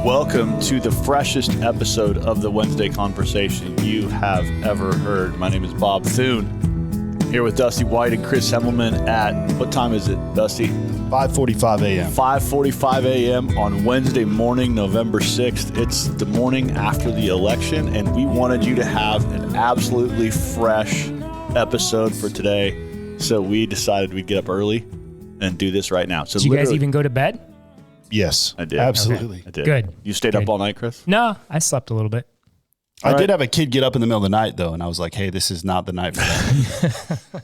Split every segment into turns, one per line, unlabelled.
Welcome to the freshest episode of the Wednesday Conversation you have ever heard. My name is Bob Thune, here with Dusty White and Chris Hemmelman at, what time is it, Dusty?
5:45 a.m.
5:45 a.m. on Wednesday morning, November 6th. It's the morning after the election, and we wanted you to have an absolutely fresh episode for today, so we decided we'd get up early and do this right now. So
did you guys even go to bed?
Yes,
I did.
Absolutely.
Okay. I did.
Good.
You stayed up all night, Chris?
No, I slept a little bit.
I did have a kid get up in the middle of the night, though, and I was like, hey, this is not the night for that.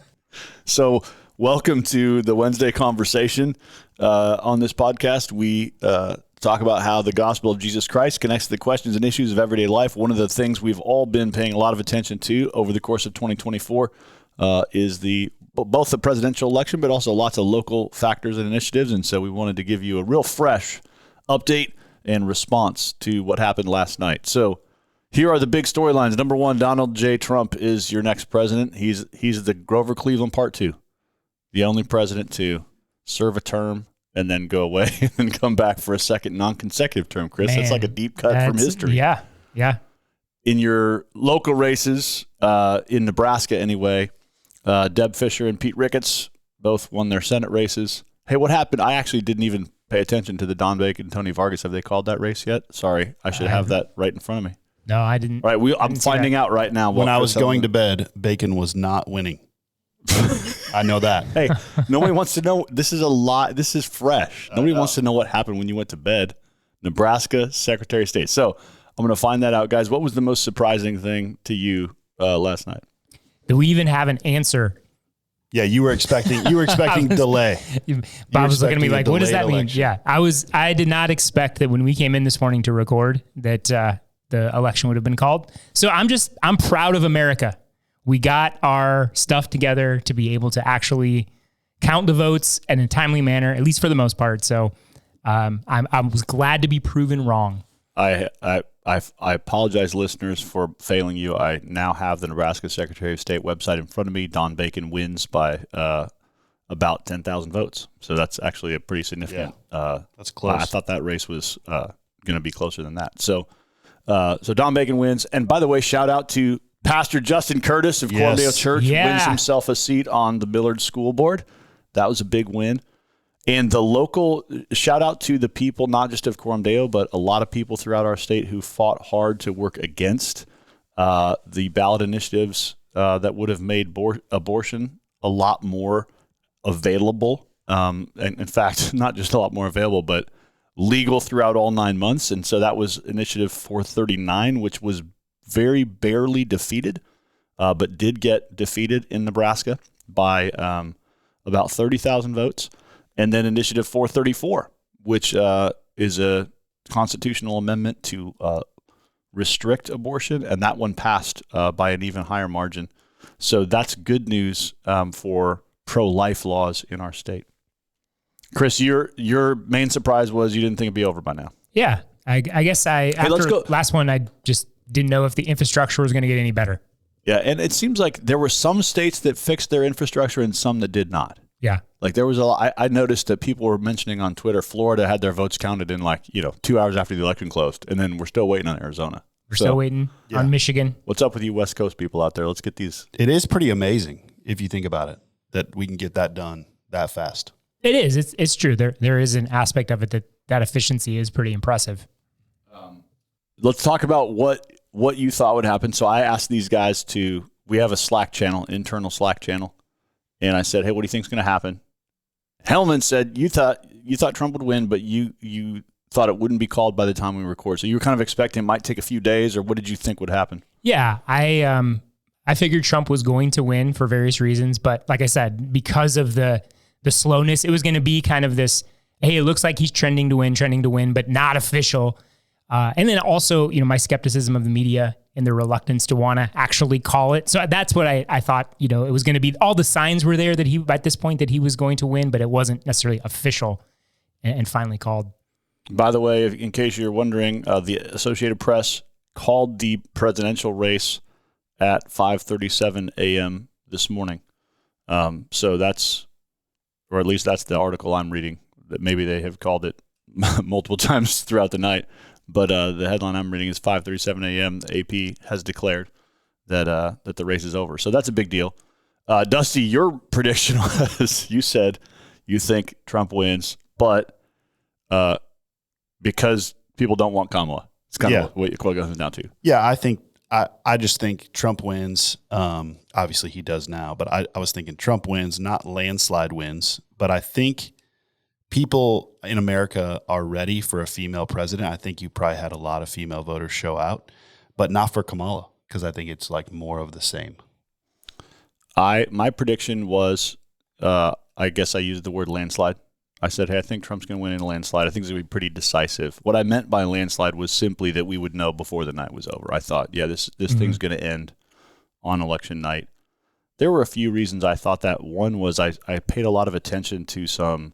So welcome to the Wednesday Conversation. On this podcast, we talk about how the gospel of Jesus Christ connects to the questions and issues of everyday life. One of the things we've all been paying a lot of attention to over the course of 2024 is both the presidential election, but also lots of local factors and initiatives. And so we wanted to give you a real fresh update and response to what happened last night. So here are the big storylines. Number one, Donald J. Trump is your next president. He's the Grover Cleveland Part 2, the only president to serve a term and then go away and then come back for a second non-consecutive term, Chris. That's like a deep cut from history.
Yeah.
In your local races, in Nebraska anyway, Deb Fischer and Pete Ricketts both won their Senate races. Hey, what happened? I actually didn't even pay attention to the Don Bacon and Tony Vargas. Have they called that race yet? Sorry, I should have that right in front of me.
No, I didn't.
All right, I'm finding out right now.
When I was going to bed, Bacon was not winning. I know that.
Hey, nobody wants to know. This is a lot. This is fresh. Nobody wants to know what happened when you went to bed. Nebraska Secretary of State. So I'm going to find that out, guys. What was the most surprising thing to you last night?
Do we even have an answer?
Yeah, you were expecting delay.
Bob was looking at me like, what does that mean?
Election.
Yeah, I did not expect that when we came in this morning to record that the election would have been called. So I'm proud of America. We got our stuff together to be able to actually count the votes in a timely manner, at least for the most part. So I was glad to be proven wrong.
I apologize, listeners, for failing you. I now have the Nebraska Secretary of State website in front of me. Don Bacon wins by about 10,000 votes. So that's actually a pretty significant.
That's close.
I thought that race was going to be closer than that. So Don Bacon wins. And by the way, shout out to Pastor Justin Curtis of Coromdale Church. Wins himself a seat on the Millard School Board. That was a big win. And the local, shout out to the people, not just of Coromdale, but a lot of people throughout our state who fought hard to work against the ballot initiatives that would have made abortion a lot more available. And in fact, not just a lot more available, but legal throughout all 9 months. And so that was Initiative 439, which was very barely defeated, but did get defeated in Nebraska by about 30,000 votes. And then Initiative 434, which is a constitutional amendment to restrict abortion, and that one passed by an even higher margin. So that's good news for pro-life laws in our state. Chris, your main surprise was you didn't think it'd be over by now.
Yeah, I guess after last one, I just didn't know if the infrastructure was going to get any better.
Yeah, and it seems like there were some states that fixed their infrastructure and some that did not.
Yeah.
Like there was a lot, I noticed that people were mentioning on Twitter, Florida had their votes counted in 2 hours after the election closed. And then we're still waiting on Arizona.
We're still waiting on Michigan.
What's up with you West Coast people out there? Let's get these.
It is pretty amazing if you think about it, that we can get that done that fast.
It is. It's true. There is an aspect of it that efficiency is pretty impressive.
Let's talk about what you thought would happen. So I asked these guys we have a Slack channel, internal Slack channel. And I said, hey, what do you think is going to happen? Hellman said, you thought Trump would win, but you thought it wouldn't be called by the time we record. So you were kind of expecting it might take a few days, or what did you think would happen?
Yeah, I figured Trump was going to win for various reasons, but like I said, because of the slowness, it was going to be kind of this, hey, it looks like he's trending to win, but not official. And then also, my skepticism of the media and the reluctance to want to actually call it. So that's what I thought, it was going to be. All the signs were there that at this point that he was going to win, but it wasn't necessarily official and finally called.
By the way, in case you're wondering, the Associated Press called the presidential race at 5:37 a.m. this morning. So that's, or at least that's the article I'm reading, that maybe they have called it multiple times throughout the night. But the headline I'm reading is 5:37 a.m. The AP has declared that the race is over. So that's a big deal. Dusty, your prediction was, you said you think Trump wins, but because people don't want Kamala. It's kind of what it comes down to.
Yeah, I just think Trump wins. Obviously, he does now, but I was thinking Trump wins, not landslide wins. But I think people in America are ready for a female president. I think you probably had a lot of female voters show out, but not for Kamala, because I think it's like more of the same.
My prediction was, I guess I used the word landslide. I said, hey, I think Trump's going to win in a landslide. I think it's going to be pretty decisive. What I meant by landslide was simply that we would know before the night was over. I thought, this thing's going to end on election night. There were a few reasons I thought that. One was I paid a lot of attention to some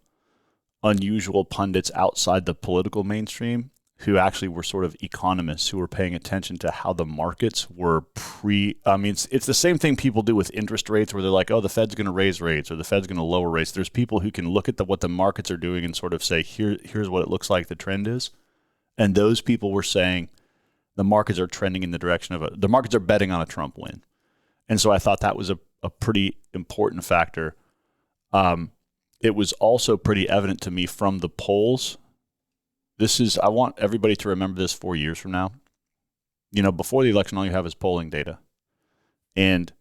unusual pundits outside the political mainstream who actually were sort of economists who were paying attention to how the markets were it's the same thing people do with interest rates where they're like, oh, the Fed's going to raise rates or the Fed's going to lower rates. There's people who can look at what the markets are doing and sort of say, here's what it looks like the trend is. And those people were saying the markets are trending in the direction of the markets are betting on a Trump win. And so I thought that was a pretty important factor. It was also pretty evident to me from the polls. I want everybody to remember this 4 years from now. Before the election, all you have is polling data. And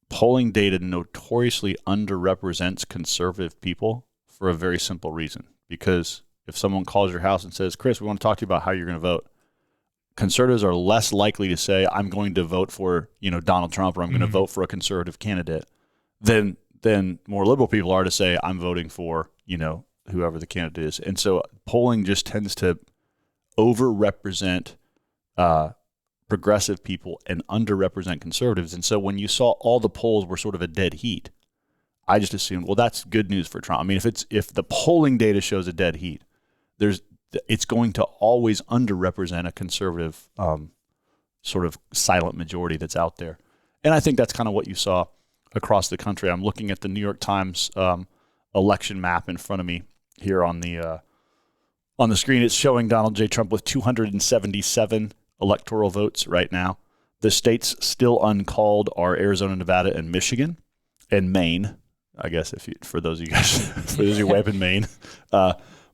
polling data notoriously underrepresents conservative people for a very simple reason. Because if someone calls your house and says, Chris, we want to talk to you about how you're going to vote, conservatives are less likely to say, I'm going to vote for, Donald Trump or I'm going to vote for a conservative candidate than more liberal people are to say, I'm voting for, whoever the candidate is. And so polling just tends to overrepresent progressive people and underrepresent conservatives. And so when you saw all the polls were sort of a dead heat, I just assumed, well, that's good news for Trump. I mean, if the polling data shows a dead heat, it's going to always underrepresent a conservative sort of silent majority that's out there. And I think that's kind of what you saw across the country. I'm looking at the New York Times election map in front of me here on the screen. It's showing Donald J. Trump with 277 electoral votes right now. The states still uncalled are Arizona, Nevada, and Michigan, and Maine. I guess for those of you guys, for those of you way up in Maine,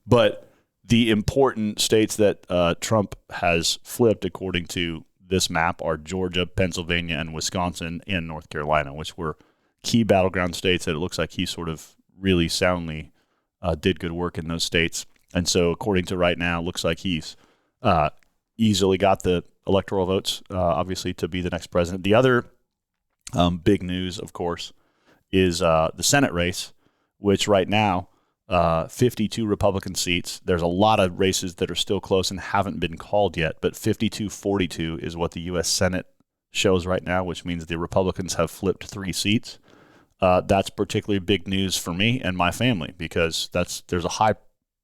but the important states that Trump has flipped, according to this map, are Georgia, Pennsylvania, and Wisconsin, and North Carolina, which were key battleground states that it looks like he sort of really soundly did good work in those states. And so according to right now, it looks like he's easily got the electoral votes, obviously, to be the next president. The other big news, of course, is the Senate race, which right now, 52 Republican seats. There's a lot of races that are still close and haven't been called yet, but 52-42 is what the U.S. Senate shows right now, which means the Republicans have flipped 3 seats. That's particularly big news for me and my family because there's a high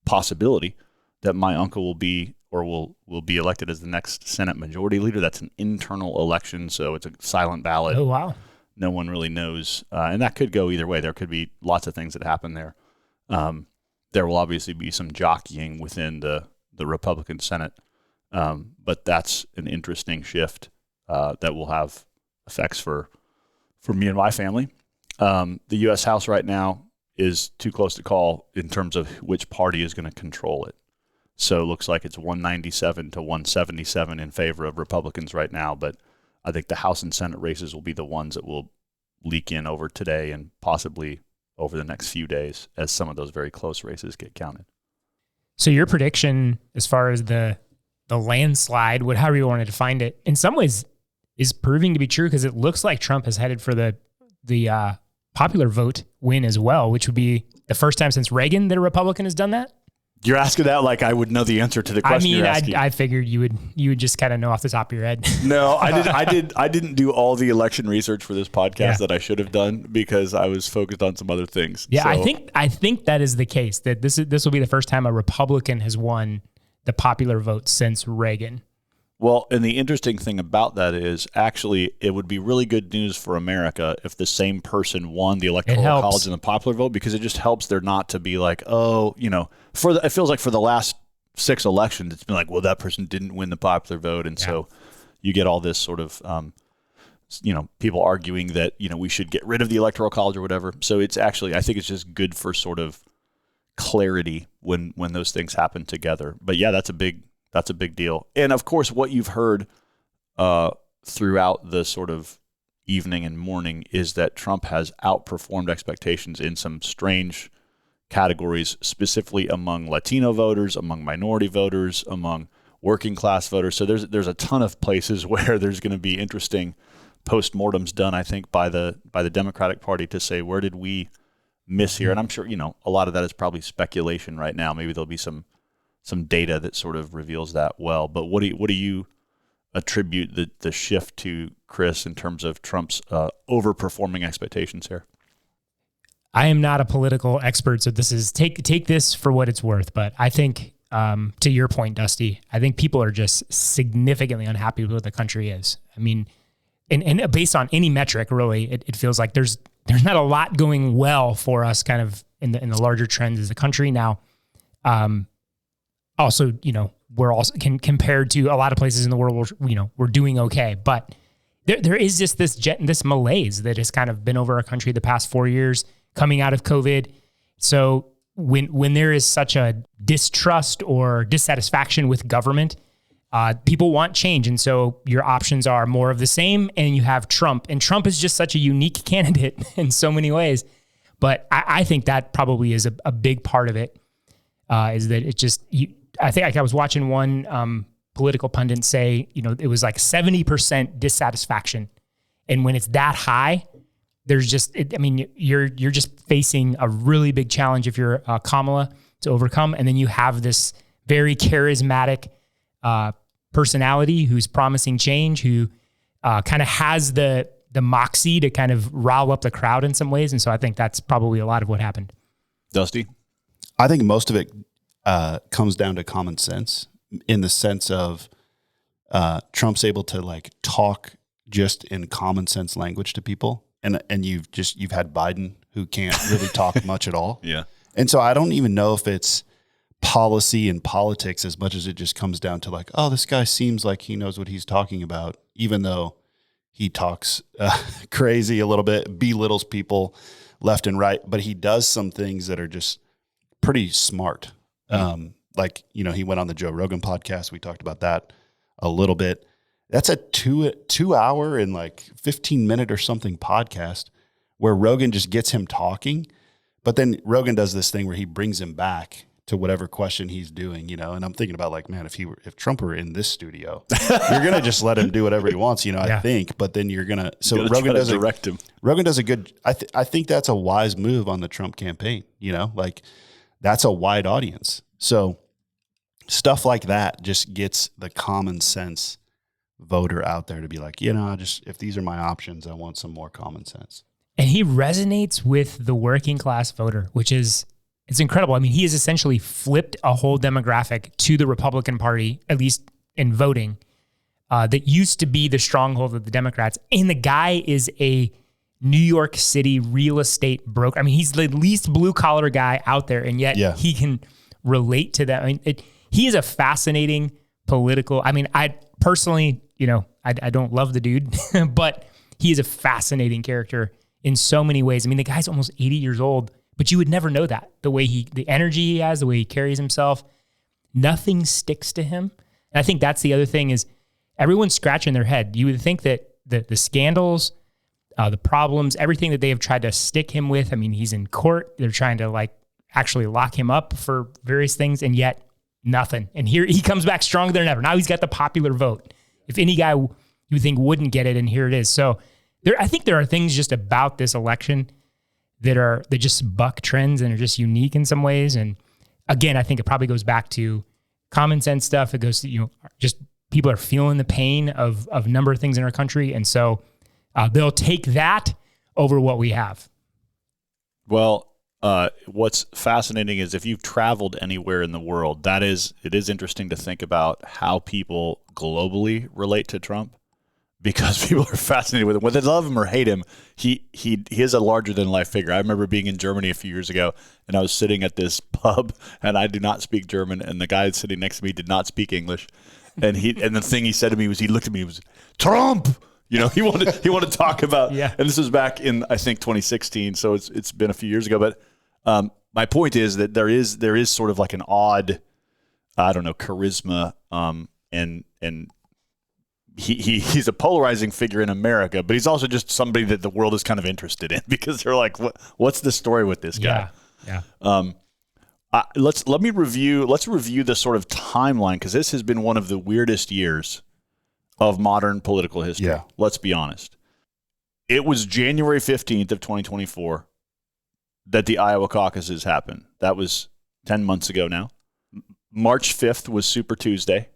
possibility that my uncle will be elected as the next Senate Majority Leader. That's an internal election, so it's a silent ballot.
Oh, wow.
No one really knows, and that could go either way. There could be lots of things that happen there. There will obviously be some jockeying within the Republican Senate, but that's an interesting shift that will have effects for me and my family. The U.S. House right now is too close to call in terms of which party is going to control it. So it looks like it's 197 to 177 in favor of Republicans right now, but I think the House and Senate races will be the ones that will leak in over today and possibly over the next few days as some of those very close races get counted.
So your prediction as far as the landslide, however you wanted to find it, in some ways is proving to be true because it looks like Trump has headed for the popular vote win as well, which would be the first time since Reagan that a Republican has done that.
You're asking that like I would know the answer to the question you're asking.
I figured you would just kind of know off the top of your head.
No, I didn't do all the election research for this podcast that I should have done because I was focused on some other things.
Yeah, so. I think that is the case, that this will be the first time a Republican has won the popular vote since Reagan.
Well, and the interesting thing about that is actually it would be really good news for America if the same person won the Electoral College and the popular vote, because it just helps there not to be like, it feels like for the last 6 elections, it's been like, well, that person didn't win the popular vote. And so you get all this sort of, people arguing that, we should get rid of the Electoral College or whatever. So it's actually, I think it's just good for sort of clarity when those things happen together. But yeah, that's a big deal. And of course, what you've heard throughout the sort of evening and morning is that Trump has outperformed expectations in some strange categories, specifically among Latino voters, among minority voters, among working class voters. So there's a ton of places where there's going to be interesting postmortems done, I think, by the Democratic Party to say, where did we miss here? And I'm sure, a lot of that is probably speculation right now. Maybe there'll be some data that sort of reveals that well. But what do you attribute the shift to, Chris, in terms of Trump's overperforming expectations here?
I am not a political expert, so this is take this for what it's worth. But I think, to your point, Dusty, I think people are just significantly unhappy with what the country is. I mean, and based on any metric, really, it feels like there's not a lot going well for us, kind of in the larger trends as a country now. Also, we're also compared to a lot of places in the world, we're doing okay, but there is just this malaise that has kind of been over our country the past 4 years coming out of COVID. So when there is such a distrust or dissatisfaction with government, people want change. And so your options are more of the same, and you have Trump. And Trump is just such a unique candidate in so many ways. But I think that probably is a big part of it, is that it just, I think I was watching one political pundit say, it was like 70% dissatisfaction. And when it's that high, there's just, you're just facing a really big challenge if you're Kamala to overcome. And then you have this very charismatic personality who's promising change, who kind of has the moxie to kind of rile up the crowd in some ways. And so I think that's probably a lot of what happened.
Dusty?
I think most of it comes down to common sense, in the sense of Trump's able to talk just in common sense language to people. And you've had Biden, who can't really talk much at all.
Yeah.
And so I don't even know if it's policy and politics as much as it just comes down to this guy seems like he knows what he's talking about, even though he talks crazy a little bit, belittles people left and right, but he does some things that are just pretty smart. He went on the Joe Rogan podcast. We talked about that a little bit. That's a 2 hour and 15-minute or something podcast where Rogan just gets him talking. But then Rogan does this thing where he brings him back to whatever question he's doing, and I'm thinking about man, if Trump were in this studio, you're going to just let him do whatever he wants, I think, but then you're going to, so Rogan does direct him. Rogan does a good, I think that's a wise move on the Trump campaign, that's a wide audience. So stuff like that just gets the common sense voter out there to be if these are my options, I want some more common sense.
And he resonates with the working class voter, which is, it's incredible. I mean, he has essentially flipped a whole demographic to the Republican Party, at least in voting, that used to be the stronghold of the Democrats. And the guy is a New York City real estate broker. I mean, he's the least blue collar guy out there, and yet he can relate to that. I mean, he is a fascinating political. I mean, I personally, I don't love the dude, but he is a fascinating character in so many ways. I mean, the guy's almost 80 years old, but you would never know that. The energy he has, the way he carries himself, nothing sticks to him. And I think that's the other thing, is everyone's scratching their head. You would think that the scandals, the problems, everything that they have tried to stick him with. I mean, he's in court. They're trying to actually lock him up for various things, and yet nothing. And here he comes back stronger than ever. Now he's got the popular vote. If any guy you think wouldn't get it, and here it is. So I think there are things just about this election that just buck trends and are just unique in some ways. And again, I think it probably goes back to common sense stuff. It goes to, just people are feeling the pain of a number of things in our country. And so they'll take that over what we have.
Well, what's fascinating is if you've traveled anywhere in the world, it is interesting to think about how people globally relate to Trump. because people are fascinated with him. Whether they love him or hate him, he is a larger than life figure. I remember being in Germany a few years ago, and I was sitting at this pub, and I do not speak German, and the guy sitting next to me did not speak English, and the thing he said to me was, he looked at me, was Trump. He wanted to talk about, and this was back in, I think, 2016, so it's been a few years ago. But my point is that there is sort of like an odd, I don't know, charisma, and he's a polarizing figure in America, but he's also just somebody that the world is kind of interested in, because they're like, what's the story with this guy? Let's review the sort of timeline, because this has been one of the weirdest years of modern political history. Yeah. Let's be honest. It was January 15th of 2024 that the Iowa caucuses happened. That was 10 months ago now. March 5th was Super Tuesday,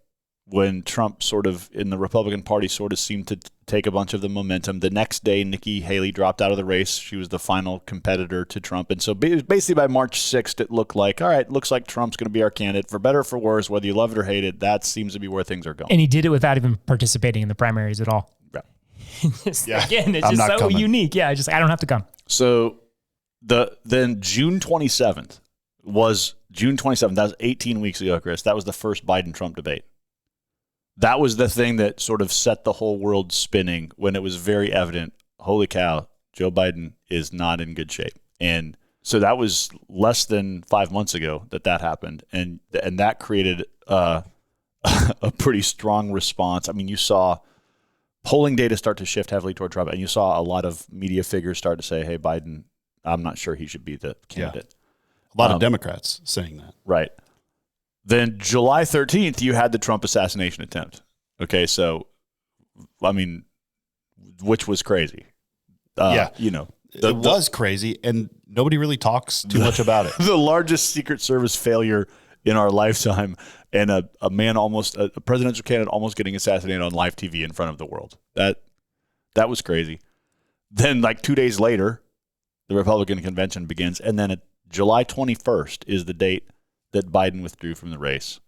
when Trump sort of, in the Republican Party, sort of seemed to take a bunch of the momentum. The next day, Nikki Haley dropped out of the race. She was the final competitor to Trump. And so basically by March 6th, it looked like, all right, looks like Trump's going to be our candidate. For better or for worse, whether you love it or hate it, that seems to be where things are going.
And he did it without even participating in the primaries at all.
Yeah.
Again, it's just so coming. Unique. Yeah, I don't have to come.
So then June 27th. That was 18 weeks ago, Chris. That was the first Biden-Trump debate. That was the thing that sort of set the whole world spinning, when it was very evident, holy cow, Joe Biden is not in good shape. And so that was less than 5 months ago that happened. And that created a pretty strong response. I mean, you saw polling data start to shift heavily toward Trump, and you saw a lot of media figures start to say, hey, Biden, I'm not sure he should be the candidate.
Yeah. A lot of Democrats saying that.
Right. Then July 13th, you had the Trump assassination attempt. Okay, so, I mean, which was crazy.
It was crazy, and nobody really talks too much about it.
The largest Secret Service failure in our lifetime, and a presidential candidate almost getting assassinated on live TV in front of the world. That was crazy. Then, like 2 days later, the Republican convention begins, and then July 21st is the date that Biden withdrew from the race.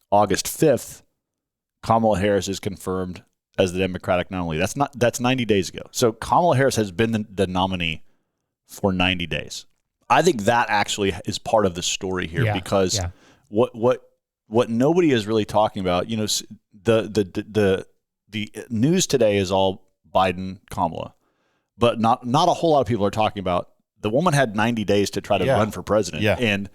August 5th, Kamala Harris is confirmed as the Democratic nominee. That's 90 days ago. So Kamala Harris has been the nominee for 90 days. I think that actually is part of the story here, because what nobody is really talking about, the news today is all Biden, Kamala, but not a whole lot of people are talking about the woman had 90 days to try to run for president. Yeah. And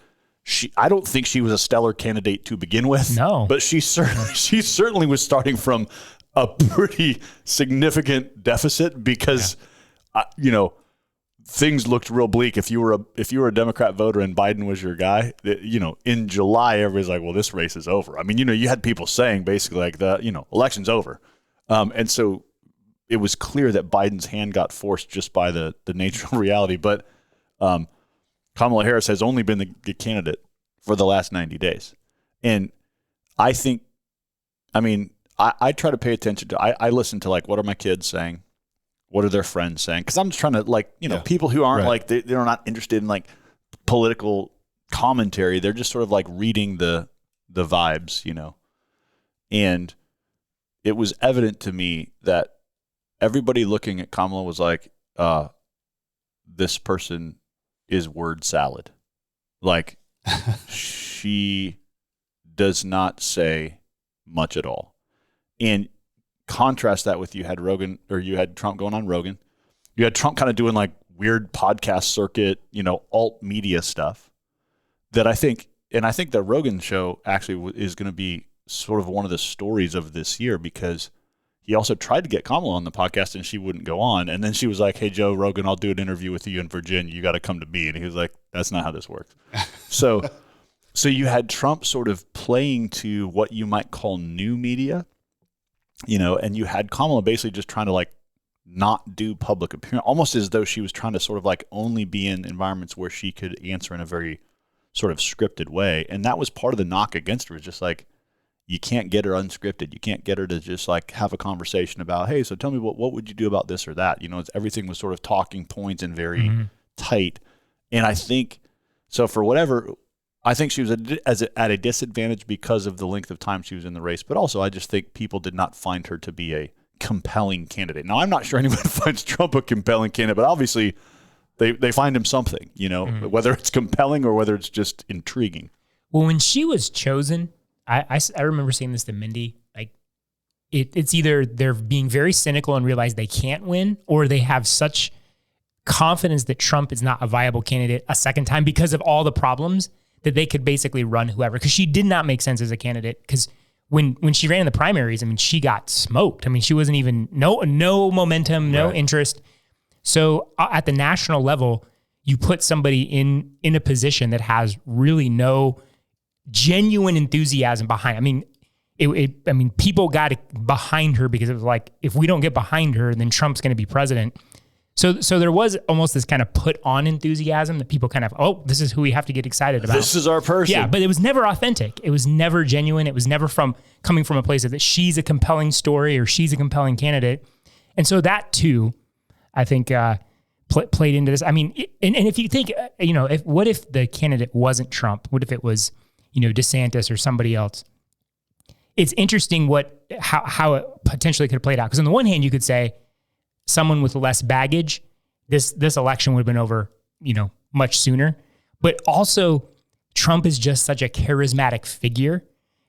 I don't think she was a stellar candidate to begin with.
No.
But she certainly was starting from a pretty significant deficit, because, things looked real bleak. If you were a Democrat voter and Biden was your guy, in July, everybody's like, well, this race is over. I mean, you had people saying basically like election's over. And so it was clear that Biden's hand got forced just by the nature of reality. But Kamala Harris has only been the candidate for the last 90 days. And I think, I try to pay attention to, I listen to what are my kids saying? What are their friends saying? Because I'm just trying to people who aren't they're not interested in political commentary. They're just sort of reading the vibes, And it was evident to me that everybody looking at Kamala was like, this person is word salad. She does not say much at all. And contrast that with you had Trump going on Rogan. You had Trump kind of doing weird podcast circuit, alt media stuff that I think the Rogan show actually is going to be sort of one of the stories of this year, because he also tried to get Kamala on the podcast and she wouldn't go on. And then she was like, hey, Joe Rogan, I'll do an interview with you in Virginia. You got to come to me. And he was like, that's not how this works. So you had Trump sort of playing to what you might call new media, and you had Kamala basically just trying to not do public appearance, almost as though she was trying to sort of only be in environments where she could answer in a very sort of scripted way. And that was part of the knock against her, is just you can't get her unscripted. You can't get her to just have a conversation about, hey, so tell me what would you do about this or that? Everything was sort of talking points and very tight. And I think, so for whatever, I think she was at a disadvantage because of the length of time she was in the race. But also I just think people did not find her to be a compelling candidate. Now, I'm not sure anyone finds Trump a compelling candidate, but obviously they find him something, whether it's compelling or whether it's just intriguing.
Well, when she was chosen, I remember saying this to Mindy, like it's either they're being very cynical and realize they can't win, or they have such confidence that Trump is not a viable candidate a second time because of all the problems that they could basically run whoever. Because she did not make sense as a candidate. Because when she ran in the primaries, I mean, she got smoked. I mean, she wasn't even no momentum, no interest. So at the national level, you put somebody in a position that has really no genuine enthusiasm behind. I mean, people got behind her because it was like, if we don't get behind her, then Trump's going to be president. So there was almost this kind of put on enthusiasm that people kind of, oh, this is who we have to get excited about.
This is our person.
Yeah, but it was never authentic. It was never genuine. It was never coming from a place of that she's a compelling story or she's a compelling candidate. And so that too, I think, played into this. I mean, and if you think, what if the candidate wasn't Trump? What if it was, DeSantis or somebody else? It's interesting how it potentially could have played out. Because on the one hand, you could say someone with less baggage, this election would have been over, much sooner. But also, Trump is just such a charismatic figure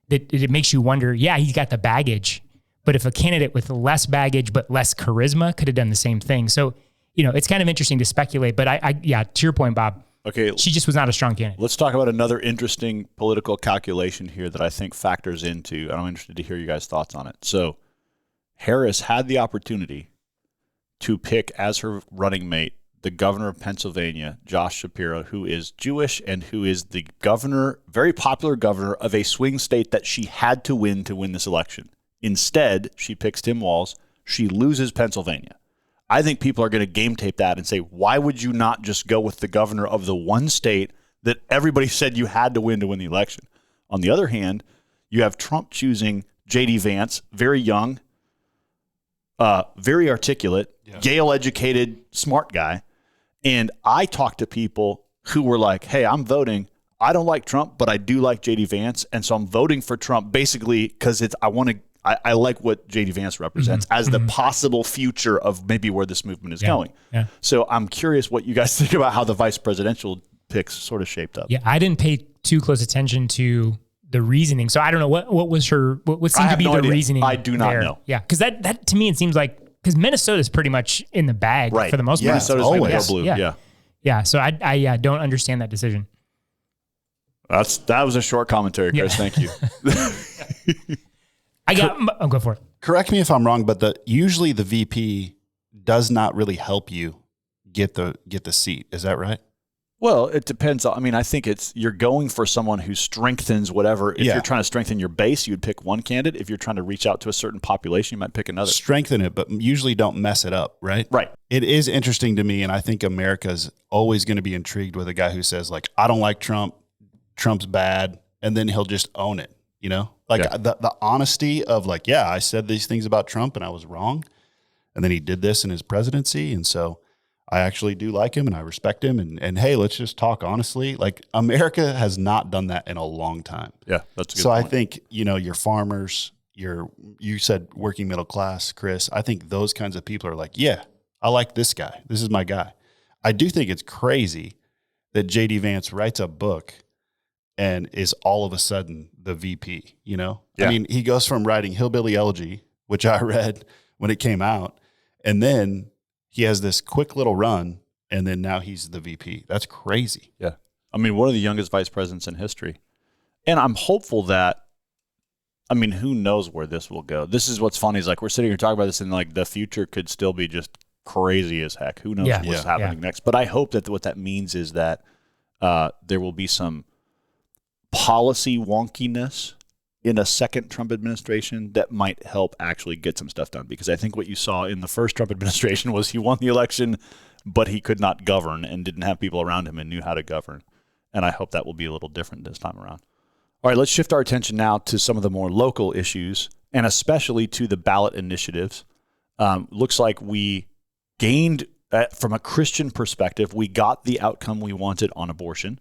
that it makes you wonder, yeah, he's got the baggage. But if a candidate with less baggage but less charisma could have done the same thing. So, it's kind of interesting to speculate. But to your point, Bob,
okay,
she just was not a strong candidate.
Let's talk about another interesting political calculation here that I think factors into, and I'm interested to hear you guys' thoughts on it. So Harris had the opportunity to pick as her running mate the governor of Pennsylvania, Josh Shapiro, who is Jewish and who is the governor, very popular governor of a swing state that she had to win this election. Instead, she picks Tim Walz. She loses Pennsylvania. I think people are going to game tape that and say, why would you not just go with the governor of the one state that everybody said you had to win the election? On the other hand, you have Trump choosing J.D. Vance, very young, very articulate, Yale-educated, smart guy. And I talked to people who were like, hey, I'm voting. I don't like Trump, but I do like J.D. Vance. And so I'm voting for Trump basically because I like what J.D. Vance represents as the possible future of maybe where this movement is going. Yeah. So I'm curious what you guys think about how the vice presidential picks sort of shaped up.
Yeah, I didn't pay too close attention to the reasoning. So I don't know what was what seemed to be the reasoning.
I do not know.
Yeah, because that to me it seems like because Minnesota is pretty much in the bag for the most part.
Minnesota's always blue.
Yeah. So I don't understand that decision.
That was a short commentary, Chris. Thank you.
Go for it.
Correct me if I'm wrong, but usually the VP does not really help you get the seat. Is that right?
Well, it depends. I mean, I think you're going for someone who strengthens whatever. If you're trying to strengthen your base, you would pick one candidate. If you're trying to reach out to a certain population, you might pick another.
Strengthen it, but usually don't mess it up, right?
Right.
It is interesting to me, and I think America's always going to be intrigued with a guy who says, like, I don't like Trump, Trump's bad, and then he'll just own it, the honesty of like, yeah, I said these things about Trump and I was wrong, and then he did this in his presidency, and so I actually do like him and I respect him. And hey, let's just talk honestly. Like America has not done that in a long time.
Yeah, that's a good
point.
I
think, your farmers, you said working middle class, Chris. I think those kinds of people are like, yeah, I like this guy. This is my guy. I do think it's crazy that J.D. Vance writes a book and is all of a sudden the VP, Yeah. I mean, he goes from writing Hillbilly Elegy, which I read when it came out, and then he has this quick little run, and then now he's the VP. That's crazy.
Yeah. I mean, one of the youngest vice presidents in history. And I'm hopeful that, who knows where this will go. This is what's funny is like we're sitting here talking about this and like the future could still be just crazy as heck. Who knows what's happening next? But I hope that what that means is that there will be some policy wonkiness in a second Trump administration that might help actually get some stuff done. Because I think what you saw in the first Trump administration was he won the election, but he could not govern and didn't have people around him and knew how to govern. And I hope that will be a little different this time around. All right, let's shift our attention now to some of the more local issues and especially to the ballot initiatives. Looks like we gained, from a Christian perspective, we got the outcome we wanted on abortion.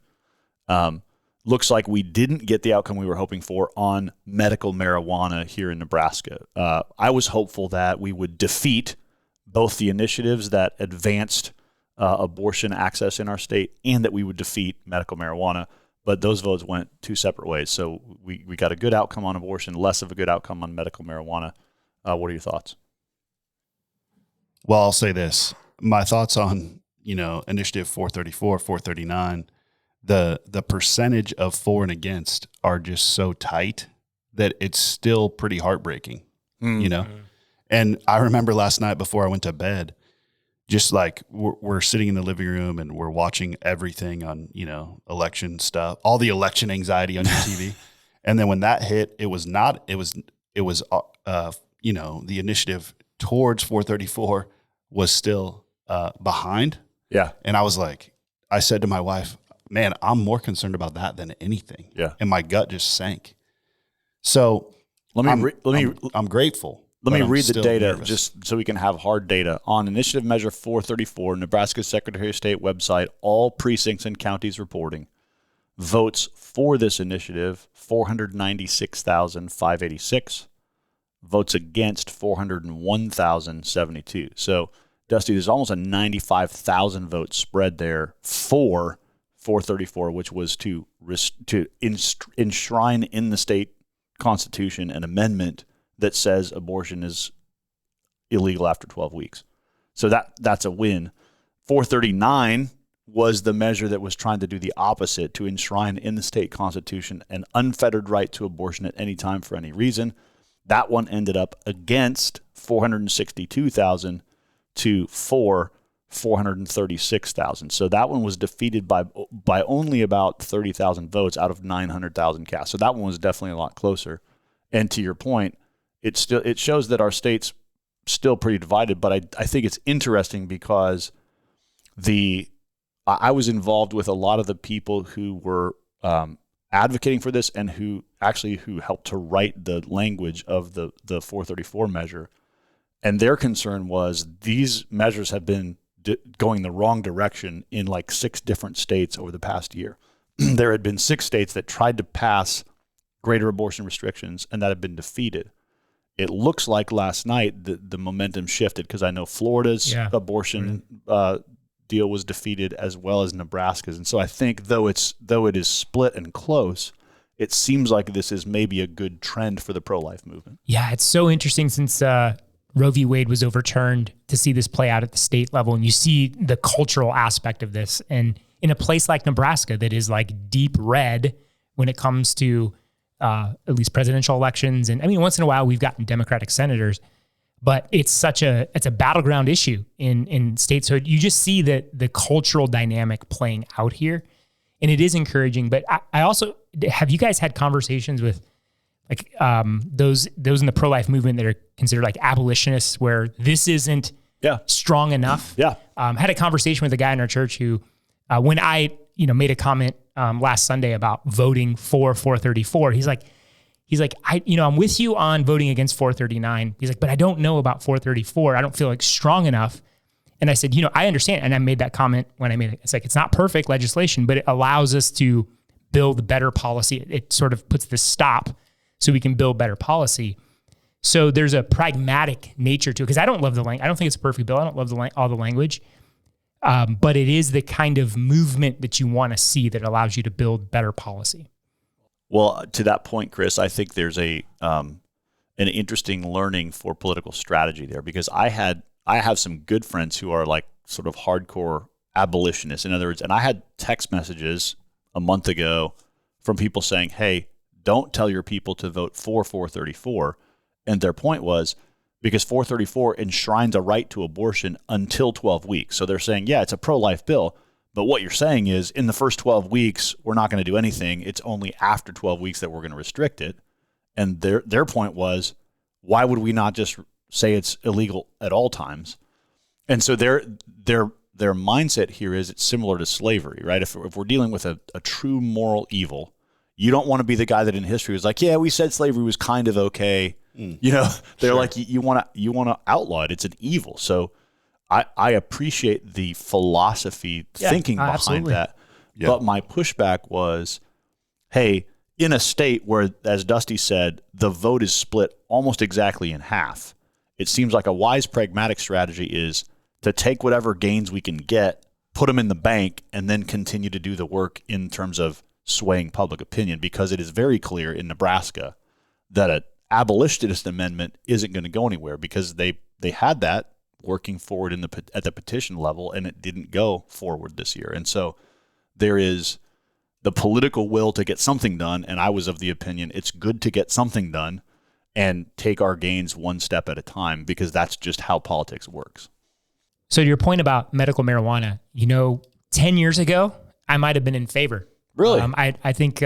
looks like we didn't get the outcome we were hoping for on medical marijuana here in Nebraska. I was hopeful that we would defeat both the initiatives that advanced abortion access in our state and that we would defeat medical marijuana. But those votes went two separate ways. So we got a good outcome on abortion, less of a good outcome on medical marijuana. What are your thoughts?
Well, I'll say this. My thoughts on, Initiative 434, 439, the percentage of for and against are just so tight that it's still pretty heartbreaking, And I remember last night before I went to bed, just like we're sitting in the living room and we're watching everything on, election stuff, all the election anxiety on your TV. And then when that hit, the initiative towards 434 was still behind.
Yeah.
And I said to my wife, man, I'm more concerned about that than anything.
Yeah.
And my gut just sank. So I'm grateful.
Let me read the data just so we can have hard data. On Initiative Measure 434, Nebraska's Secretary of State website, all precincts and counties reporting. Votes for this initiative, 496,586. Votes against, 401,072. So, Dusty, there's almost a 95,000 vote spread there for 434, which was to enshrine in the state constitution an amendment that says abortion is illegal after 12 weeks. So that's a win. 439 was the measure that was trying to do the opposite, to enshrine in the state constitution an unfettered right to abortion at any time for any reason. That one ended up against 462,000 to 436,000. So that one was defeated by only about 30,000 votes out of 900,000 cast. So that one was definitely a lot closer. And to your point, it shows that our state's still pretty divided, but I think it's interesting because I was involved with a lot of the people who were advocating for this and who helped to write the language of the 434 measure. And their concern was these measures have been going the wrong direction in like 6 different states over the past year. There had been 6 states that tried to pass greater abortion restrictions and that have been defeated. It looks like last night the momentum shifted because I know Florida's abortion deal was defeated as well as Nebraska's. And so I think though it is split and close, it seems like this is maybe a good trend for the pro-life movement.
Yeah, it's so interesting since Roe v. Wade was overturned to see this play out at the state level. And you see the cultural aspect of this. And in a place like Nebraska that is like deep red when it comes to at least presidential elections. And I mean, once in a while we've gotten Democratic senators, but it's a battleground issue in states. So you just see that the cultural dynamic playing out here, and it is encouraging. But I also, have you guys had conversations with like those in the pro-life movement that are considered like abolitionists where this isn't strong enough?
Yeah.
Had a conversation with a guy in our church who, when I, made a comment last Sunday about voting for 434, he's like, I'm with you on voting against 439. He's like, but I don't know about 434. I don't feel like strong enough. And I said, I understand. And I made that comment when I made it. It's like, it's not perfect legislation, but it allows us to build better policy. It sort of puts the stop so we can build better policy. So there's a pragmatic nature to it because I don't love the language. I don't think it's a perfect bill. I don't love all the language. But it is the kind of movement that you want to see that allows you to build better policy.
Well, to that point, Chris, I think there's an interesting learning for political strategy there because I have some good friends who are like sort of hardcore abolitionists. In other words, and I had text messages a month ago from people saying, hey, don't tell your people to vote for 434. And their point was, because 434 enshrines a right to abortion until 12 weeks. So they're saying, yeah, it's a pro-life bill, but what you're saying is in the first 12 weeks, we're not going to do anything. It's only after 12 weeks that we're going to restrict it. And their point was, why would we not just say it's illegal at all times? And so their mindset here is it's similar to slavery, right? If we're dealing with a true moral evil, you don't want to be the guy that in history was like, yeah, we said slavery was kind of okay. They're like, you want to outlaw it. It's an evil. So I appreciate the philosophy thinking behind that. Yeah. But my pushback was hey, in a state where, as Dusty said, the vote is split almost exactly in half, it seems like a wise pragmatic strategy is to take whatever gains we can get, put them in the bank, and then continue to do the work in terms of swaying public opinion, because it is very clear in Nebraska that an abolitionist amendment isn't going to go anywhere, because they had that working forward at the petition level, and it didn't go forward this year. And so there is the political will to get something done, and I was of the opinion it's good to get something done and take our gains one step at a time, because that's just how politics works.
So to your point about medical marijuana, 10 years ago, I might have been in favor.
Really?
I think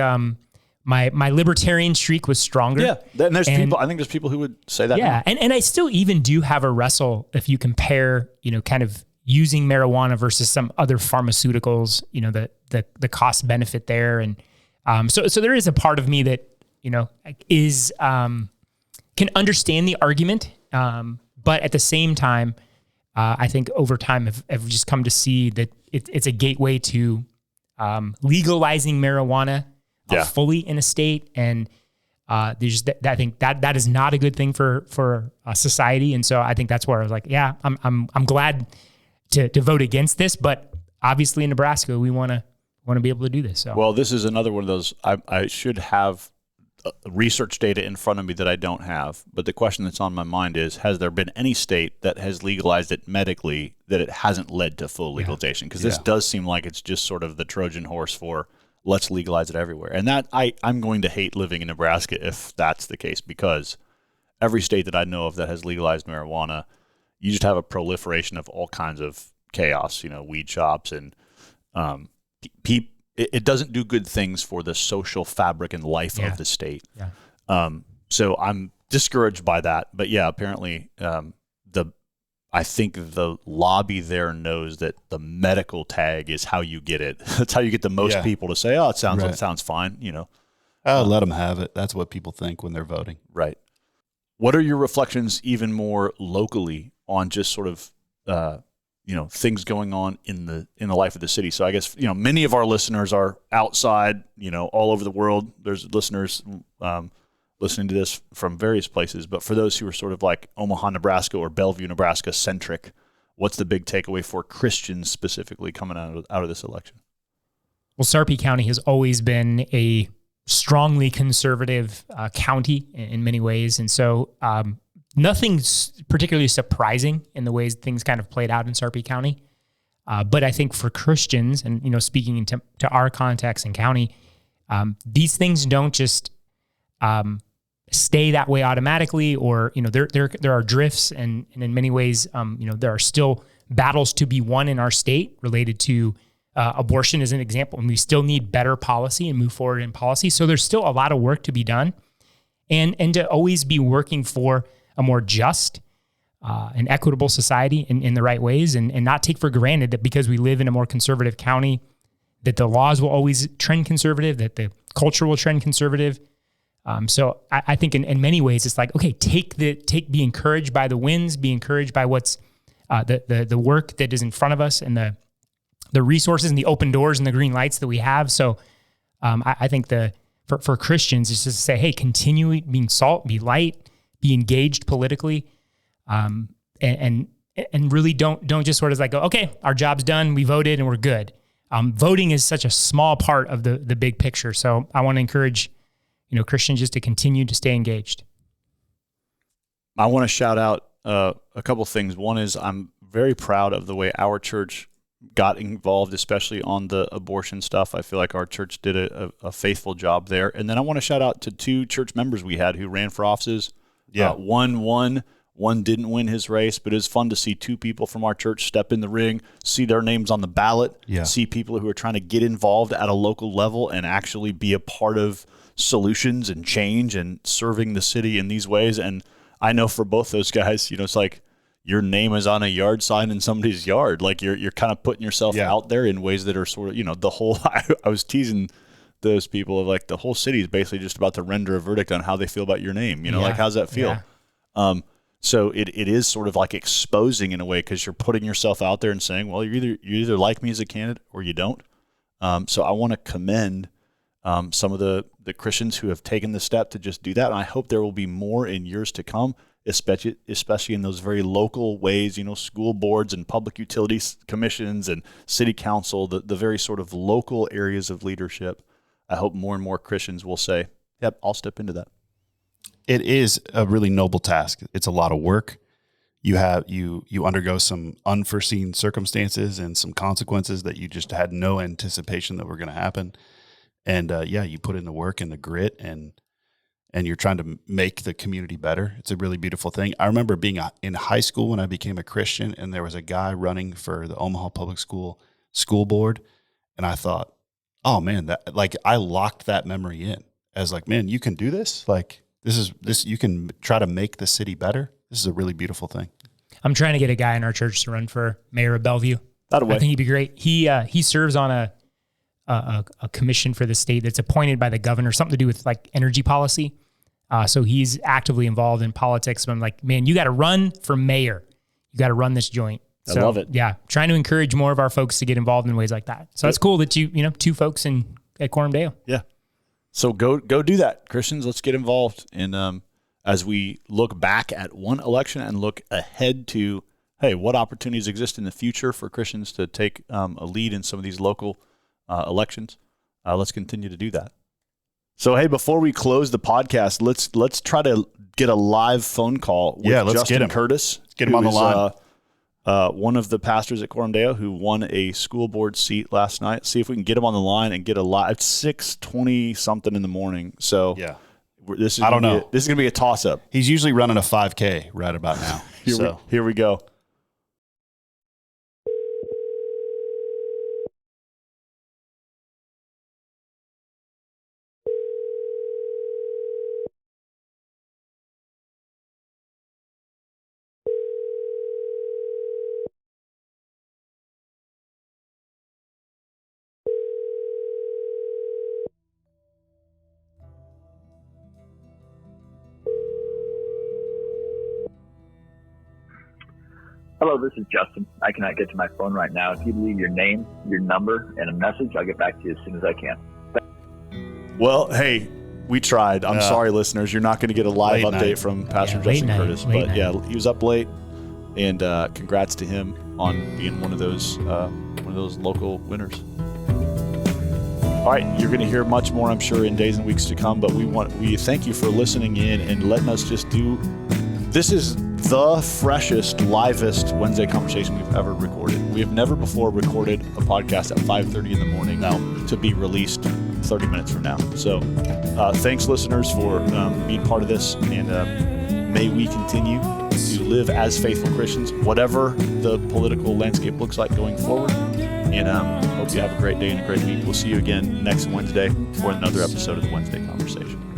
my libertarian streak was stronger.
Yeah, and I think there's people who would say that.
Yeah, and I still even do have a wrestle if you compare, kind of using marijuana versus some other pharmaceuticals, the cost benefit there. And so there is a part of me that, is can understand the argument, but at the same time, I think over time have just come to see that it's a gateway to legalizing marijuana fully in a state, and there's I think that is not a good thing for society. And so I think that's where I was like, yeah, I'm glad to vote against this, but obviously in Nebraska we want to be able to do this. So
well, this is another one of those. I should have research data in front of me that I don't have, but the question that's on my mind is, has there been any state that has legalized it medically that it hasn't led to full legalization? Because this does seem like it's just sort of the Trojan horse for let's legalize it everywhere. And that I'm going to hate living in Nebraska if that's the case, because every state that I know of that has legalized marijuana, you just have a proliferation of all kinds of chaos, weed shops, and it doesn't do good things for the social fabric and life of the state. Yeah. So I'm discouraged by that. But yeah, apparently I think the lobby there knows that the medical tag is how you get it. That's how you get the most people to say, "Oh, it sounds fine."
Let them have it. That's what people think when they're voting.
Right. What are your reflections, even more locally, on just sort of things going on in the life of the city? So I guess many of our listeners are outside, all over the world. There's listeners listening to this from various places, but for those who are sort of like Omaha, Nebraska, or Bellevue, Nebraska centric, what's the big takeaway for Christians specifically coming out of this election?
Well, Sarpy County has always been a strongly conservative county in many ways, and so nothing's particularly surprising in the ways things kind of played out in Sarpy County. But I think for Christians, and speaking to our context and county, these things don't just stay that way automatically, or there are drifts, and in many ways, there are still battles to be won in our state related to abortion, as an example, and we still need better policy and move forward in policy. So there's still a lot of work to be done, and to always be working for a more just and equitable society in the right ways, and not take for granted that because we live in a more conservative county, that the laws will always trend conservative, that the culture will trend conservative. So I think in many ways it's like, okay, be encouraged by the wins, be encouraged by what's the work that is in front of us, and the resources and the open doors and the green lights that we have. So I think for Christians, it's just to say, hey, continue being salt, be light, be engaged politically, and really don't just sort of like go, okay, our job's done, we voted and we're good. Voting is such a small part of the big picture. So I want to encourage Christians just to continue to stay engaged.
I want to shout out a couple things. One is I'm very proud of the way our church got involved, especially on the abortion stuff. I feel like our church did a faithful job there. And then I want to shout out to 2 church members we had who ran for offices. Yeah, one won, one didn't win his race, but it's fun to see 2 people from our church step in the ring, see their names on the ballot, see people who are trying to get involved at a local level and actually be a part of solutions and change and serving the city in these ways. And I know for both those guys, it's like your name is on a yard sign in somebody's yard. Like you're kind of putting yourself out there in ways that are sort of, the whole, I was teasing those people of like the whole city is basically just about to render a verdict on how they feel about your name. Like, how's that feel? Yeah. So it is sort of like exposing in a way, because you're putting yourself out there and saying, well, you either like me as a candidate or you don't. So I want to commend some of the Christians who have taken the step to just do that. And I hope there will be more in years to come, especially in those very local ways, school boards and public utilities commissions and city council, the very sort of local areas of leadership. I hope more and more Christians will say, yep, I'll step into that.
It is a really noble task. It's a lot of work. You undergo some unforeseen circumstances and some consequences that you just had no anticipation that were going to happen. And you put in the work and the grit, and you're trying to make the community better. It's a really beautiful thing. I remember being in high school when I became a Christian, and there was a guy running for the Omaha Public School board, and I thought, oh man, I locked that memory in as man, you can do this. This you can try to make the city better. This is a really beautiful thing.
I'm trying to get a guy in our church to run for mayor of Bellevue.
I
think he'd be great. He serves on a commission for the state that's appointed by the governor, something to do with energy policy. So he's actively involved in politics. But I'm like, man, you got to run for mayor. You got to run this joint.
I love it.
Yeah, trying to encourage more of our folks to get involved in ways like that. So that's cool that two folks at Coram Deo.
Yeah. So go do that, Christians. Let's get involved in as we look back at one election and look ahead to, hey, what opportunities exist in the future for Christians to take a lead in some of these local elections. Let's continue to do that. So, hey, before we close the podcast, let's try to get a live phone call with Justin Curtis.
Let's get him on the line.
One of the pastors at Coram Deo who won a school board seat last night. See if we can get him on the line and get a live. It's 6:20 something in the morning. So
yeah,
this is going to be a toss up.
He's usually running a 5K right about now.
Here we go.
Hello, this is Justin. I cannot get to my phone right now. If you leave your name, your number, and a message, I'll get back to you as soon as I can.
Well, hey, we tried. I'm sorry, listeners. You're not going to get a live update from Pastor Justin Curtis. But yeah, he was up late, and congrats to him on being one of those local winners. All right, you're going to hear much more, I'm sure, in days and weeks to come. But we thank you for listening in and letting us just do. This is the freshest, livest Wednesday conversation we've ever recorded. We have never before recorded a podcast at 5:30 in the morning to be released 30 minutes from now. So thanks, listeners, for being part of this. And may we continue to live as faithful Christians, whatever the political landscape looks like going forward. And hope you have a great day and a great week. We'll see you again next Wednesday for another episode of the Wednesday Conversation.